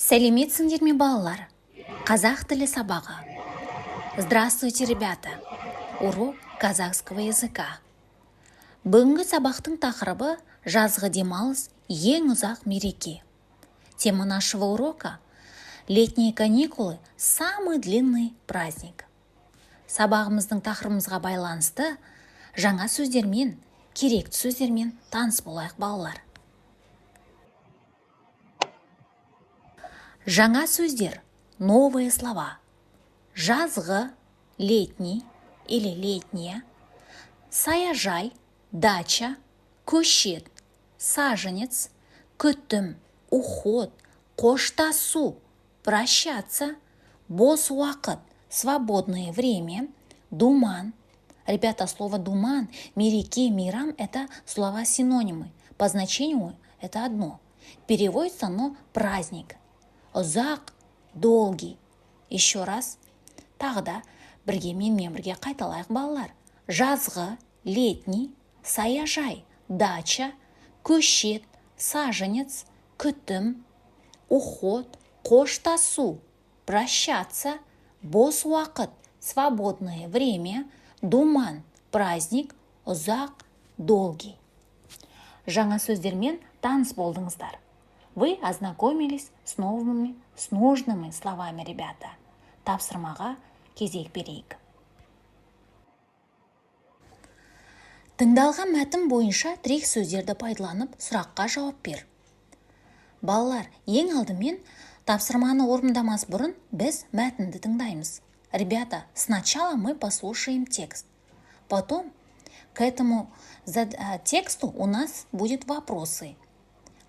Сәлеметсіңдер ме, балалар? Қазақ тілі сабағы. Здравствуйте, ребята. Урок казахского языка. Бүгінгі сабақтың тақырыбы жазғы демалыс ең ұзақ мереке. Тема нашего урока – летние каникулы – самый длинный праздник. Сабағымыздың тақырыбымызға байланысты жаңа сөздермен, керекті сөздермен таныс болайық, балалар. Жаңа сөздер, новые слова. Жазғы, летний или летняя, саяжай, дача, көшет, саженец, күтім, уход, қоштасу, прощаться, бос уақыт, свободное время, думан. Ребята, слово думан, мереке, мирам – это слова-синонимы. По значению это одно. Переводится оно праздник. Ұзақ, долгий. Еще раз. Тағы да менімен бірге қайталайық, балалар. Жазғы, летний, саяжай, дача, көшет, саженец, күтім, уход, қоштасу, прощаться, бос уақыт, свободное время, думан, праздник, ұзақ, долгий. Жаңа сөздермен таныс болдыңыздар. Вы ознакомились с нужными словами, ребята. Тапсырмаға кезек берейік. Тыңдалған мәтін бойынша тірек сөздерді пайдаланып, сұраққа жауап бер. Балалар, ең алдымен тапсырманы орындамас бұрын біз мәтінді тыңдаймыз. Ребята, сначала мы послушаем текст. Потом к этому тексту у нас будут вопросы.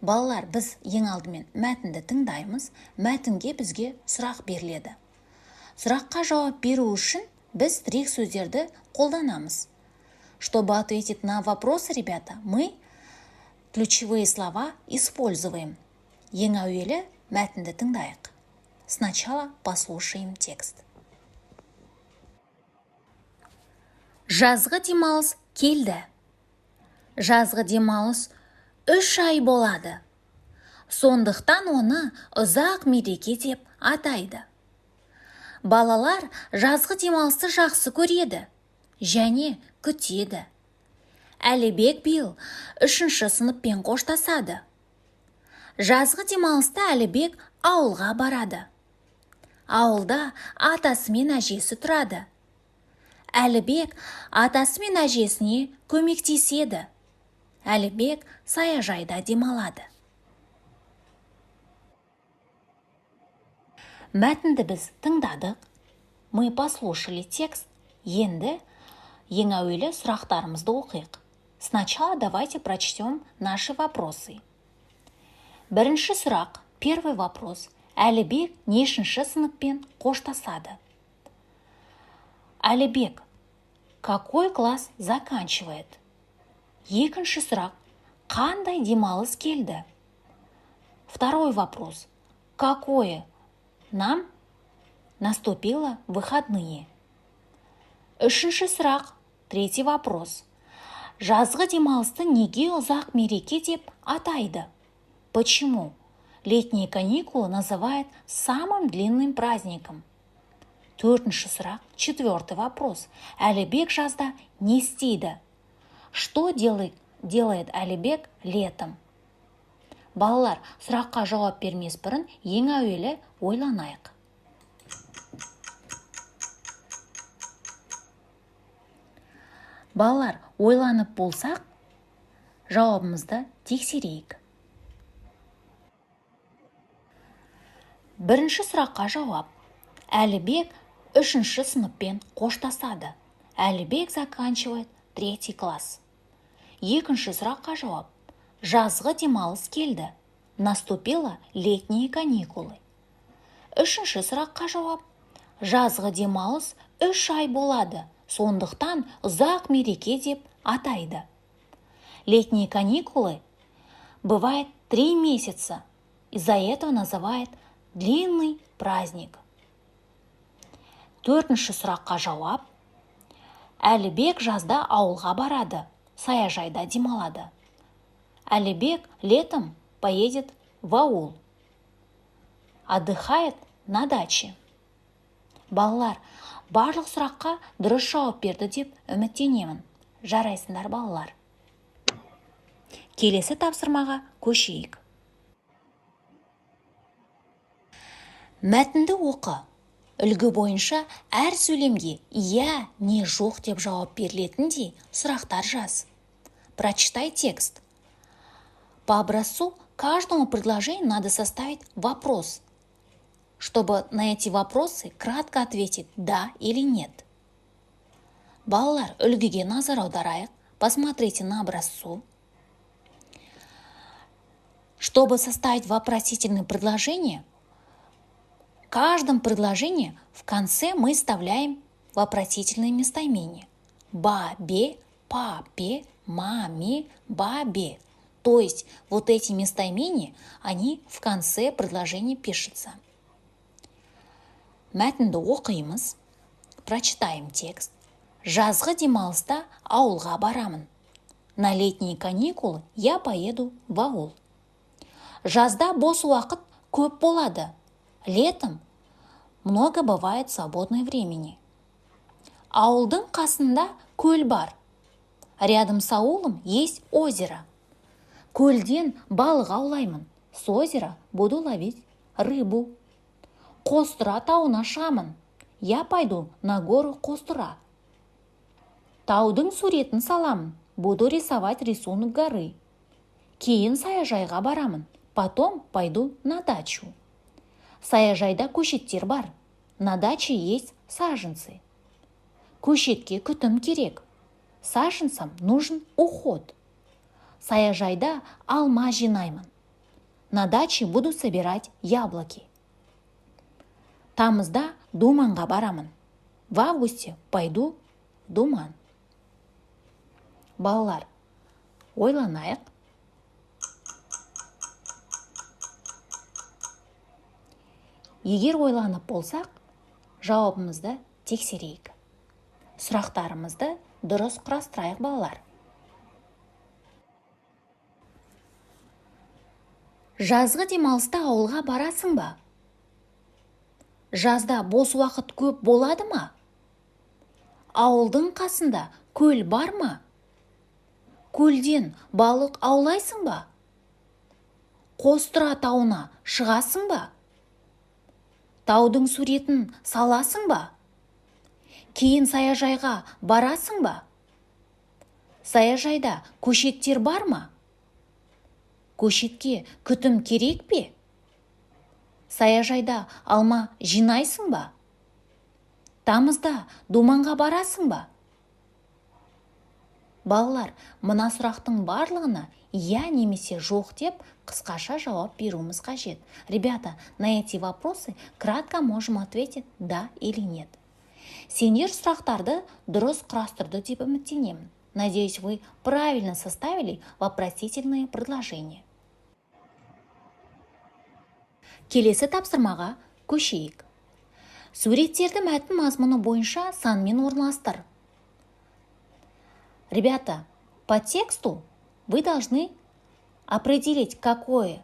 Балалар, біз ең алдымен мәтінді тыңдаймыз, мәтінге бізге сұрақ беріледі. Сұраққа жауап беру үшін біз тірек сөздерді қолданамыз. Чтобы ответить на вопросы, ребята, мы ключевые слова используем. Ең әуелі мәтінді тыңдайық. Сначала послушаем текст. Жазғы демалыс келді. Жазғы демалыс 3 ай болады. Сондықтан оны ұзақ мереке деп атайды. Балалар жазғы демалысты жақсы көреді және күтеді. Әлібек биыл 3-ші сыныппен қоштасады. Жазғы демалыста Әлібек ауылға барады. Ауылда атасы мен әжесі тұрады. Әлібек атасы мен әжесіне көмектеседі. Әлібек саяжайда демалады. Мәтінді біз тыңдадық. Мы послушали текст. Енді ең әуелі сұрақтарымызды оқиық. Сначала давайте прочтем наши вопросы. Бірінші сұрақ, первый вопрос. Әлібек нешінші сыныппен қоштасады? Әлібек какой класс заканчивает? Екінші сұрақ, қандай демалыс келді? Второй вопрос. Какое нам наступило выходные? Үшінші сұрақ, третий вопрос. Жазғы демалысты неге ұзақ мереке деп атайды? Почему? Летние каникулы называют самым длинным праздником. Төртінші сұрақ, четвертый вопрос. Әлібек жазда не істейді? Что делает Әлібек летом? Балалар, сұраққа жауап бермес бұрын ең әуелі ойланайық. Балалар, ойланып болсақ, жауабымызды тексерейік. Бірінші сұраққа жауап. Әлібек 3-ші сыныппен қоштасады. Әлібек заканчивает 3-й класс. Екінші сұраққа жауап. Жазғы демалыс келді. Наступило летние каникулы. Үшінші сұраққа жауап. Жазғы демалыс 3 ай болады. Сондықтан ұзақ мереке деп атайды. Летние каникулы бывает 3 месяца. Из-за этого называют длинный праздник. Төртінші сұраққа жауап. Әлібек жазда ауылға барады. Саяжайда демалады. Әлібек летом поедет в аул. отдыхает на даче. Балалар, барлық сұраққа дұрыс жауап берді деп үміттенемін. Жарайсыңдар балалар. Келесі тапсырмаға көшейік. Мәтінді оқы. Үлгі бойынша әр сөйлемге «я» не «жоқ» деп жауап берілетіндей сұрақтар жаз. Прочитай текст. По образцу каждому предложению надо составить вопрос, чтобы на эти вопросы кратко ответить «да» или «нет». Балалар, үлгіге назар аударайық. Посмотрите на образцу. Чтобы составить вопросительное предложение, в каждом предложении в конце мы вставляем вопросительные местоимения. Бабе, папе, маме, бабе. То есть вот эти местоимения, они в конце предложения пишутся. Мәтінді оқимыз. Прочитаем текст. Жазғы демалыста ауылға барамын. На летние каникулы я поеду в ауыл. Жазда бос уақыт көп болады. Летом много бывает свободное времени. Ауылдың қасында көл бар. Рядом с аулом есть озеро. Көлден балық аулаймын. С озера буду ловить рыбу. Қостыра тауына шығамын. Я пойду на гору Қостыра. Таудың суретін саламын. Буду рисовать рисунок горы. Кейін саяжайға барамын. Потом пойду на дачу. Саяжайда көшеттер бар. На даче есть саженцы. Көшетке күтім керек. Саженцам нужен уход. Саяжайда алма жинаймын. На даче буду собирать яблоки. Тамызда Думанға барамын. В августе пойду в Думан. Балалар, ойланайық. Егер ойланып болсақ, жауабымызды тексерейік. Сұрақтарымызды дұрыс құрастырайық балалар. Жазғы демалыста ауылға барасың ба? Жазда бос уақыт көп болады ма? Ауылдың қасында көл бар ма? Көлден балық аулайсың ба? Қостыра тауына шығасың ба? Таудың суретін саласың ба? Кейін саяжайға барасың ба? Саяжайда көшеттер бар ма? Көшетке күтім керек пе? Саяжайда алма жинайсың ба? Тамызда Думанға барасың ба? Балалар, мына сұрақтың барлығына «я» немесе «жоқ» деп қысқаша жауап беруіміз қажет. Ребята, на эти вопросы кратко можем ответить «да» или «нет». Сендер сұрақтарды дұрыс құрастырды деп үміттенемін. Надеюсь, вы правильно составили вопросительные предложения. Келесі тапсырмаға көшейік. Суреттерді мәтін мазмұны бойынша санмен орналастыр. Ребята, по тексту вы должны определить, какое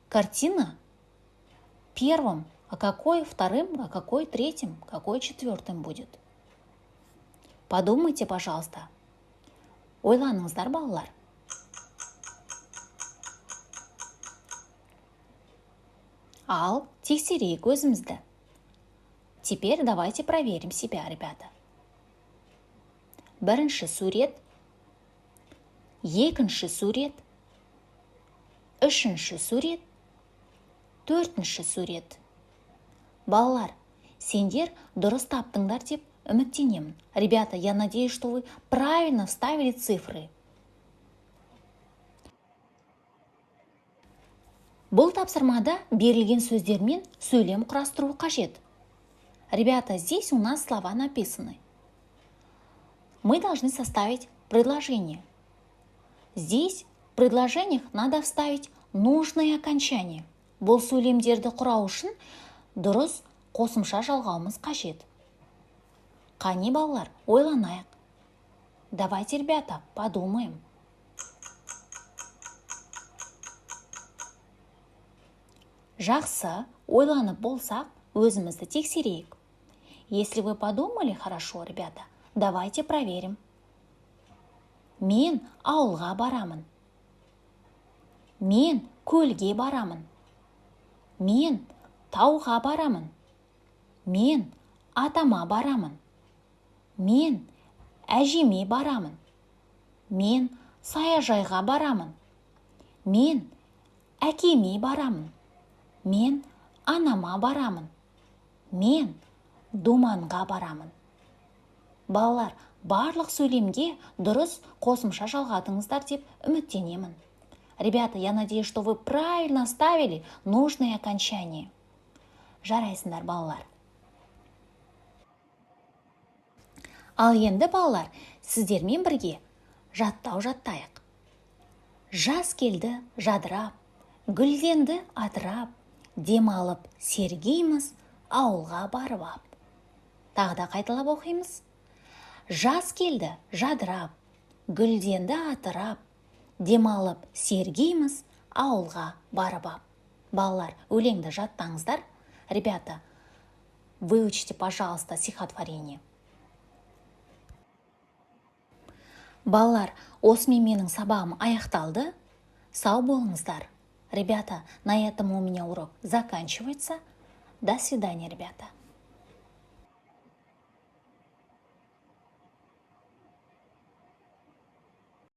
картина первым, а какой вторым, а какой третьим, какой четвертым будет. Подумайте, пожалуйста. Ойланыңыздар, балалар. Ал, тексерейік өзімізді. Теперь давайте проверим себя, ребята. Бірінші сурет, екінші сурет, үшінші сурет, төртінші сурет. Балалар, сендер дұрыс таптыңдар деп үміттенемін. Ребята, я надеюсь, что вы правильно вставили цифры. Бұл тапсырмада берілген сөздермен сөйлем құрастыру қажет. Ребята, здесь у нас слова написаны. Мы должны составить предложение. Здесь в предложениях надо вставить нужное окончание. Бұл сөйлемдерді құрау үшін дұрыс қосымша жалғауымыз қажет. Қане, балалар, ойланайық. Давайте, ребята, подумаем. Жақсы, ойланып болсақ, өзімізді тексерейік. Если вы подумали хорошо, ребята, давайте проверим. Мен ауылға барамын. Мен көлге барамын. Мен тауға барамын. Мен атама барамын. Мен әжеме барамын. Мен саяжайға барамын. Мен әкеме барамын. Мен анама барамын. Мен думанға барамын. Балалар, барлық сөйлемге дұрыс қосымша жалғадыңыздар деп үміттенемін. Ребята, я надеюсь, что вы правильно ставили нужные окончания. Жарайсыңдар, балалар. Ал енді, балалар, сіздермен бірге жаттау жаттайық. Жаз келді жадырап, гүлденді атырап, демалып сергейміз, ауылға барып ап. Тағы да қайталап оқимыз. Жаз келді жадырап, гүлденді атырап, демалып сергейміз, ауылға барып ап. Балалар, өлеңді жаттаңыздар. Ребята, выучите, пожалуйста, стихотворение. Балалар, осымен менің сабағым аяқталды. Сау болыңыздар. Ребята, на этом у меня урок заканчивается. До свидания, ребята.